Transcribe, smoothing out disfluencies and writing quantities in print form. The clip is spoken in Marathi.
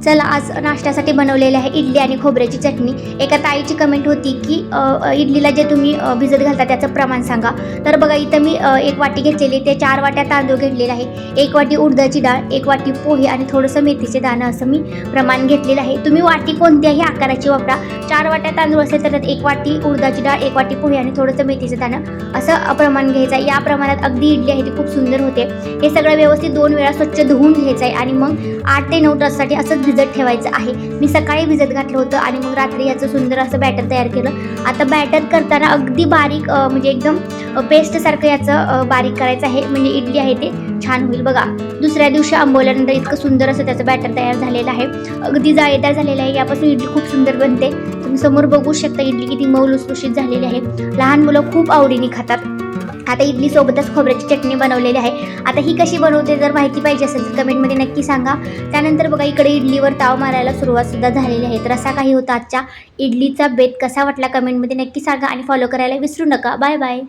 चला आज नाश्त्यासाठी बनवलेले आहे इडली आणि खोबऱ्याची चटणी। एका ताईची कमेंट होती की इडलीला जे तुम्ही भिजत घालता त्याचं प्रमाण सांगा। तर बघा इथं मी 1 वाटी घेतलेली, ते 4 वाट्या तांदूळ घेतलेले आहे, 1 वाटी उडदाची डाळ, 1 वाटी पोहे आणि थोडंसं मेथीचे दाणे असं मी प्रमाण घेतलेलं आहे। तुम्ही वाटी कोणत्याही आकाराची वापरा। 4 वाट्या तांदूळ असेल तर त्यात 1 वाटी उडदाची डाळ, 1 वाटी पोहे आणि थोडंसं मेथीचे दाणे असं प्रमाण घ्यायचं आहे। या प्रमाणात अगदी इडली आहे ती खूप सुंदर होते। हे सगळं व्यवस्थित 2 वेळा स्वच्छ धुवून घ्यायचं आहे आणि मग 8 ते 9 तासासाठी असंच भिजत ठेवायचं आहे। मी सकाळी भिजत घातलं होतं आणि मग रात्री याचं सुंदर असं बॅटर तयार केलं। आता बॅटर करताना अगदी बारीक म्हणजे एकदम पेस्टसारखं याचं बारीक करायचं आहे, म्हणजे इडली आहे ते छान होईल। बघा दुसऱ्या दिवशी आंबवल्यानंतर इतकं सुंदर असं त्याचं बॅटर तयार झालेलं आहे, अगदी जाळीदार झालेलं आहे। यापासून इडली खूप सुंदर बनते। तुम्ही समोर बघू शकता इडली किती मऊ लुसलुशीत झालेली आहे। लहान मुलं खूप आवडीने खातात। आता इडली सोबतच खोबऱ्याची चटणी बनवलेली आहे। आता ही कशी बनवते जर माहिती पाहिजे असेल तर कमेंटमध्ये नक्की सांगा। त्यानंतर बघा इकडे इडलीवर ताव मारायला सुरुवात सुद्धा झालेली आहे। तर असा काही होता आजच्या इडलीचा बेत। कसा वाटला कमेंटमध्ये नक्की सांगा आणि फॉलो करायला विसरू नका। Bye bye.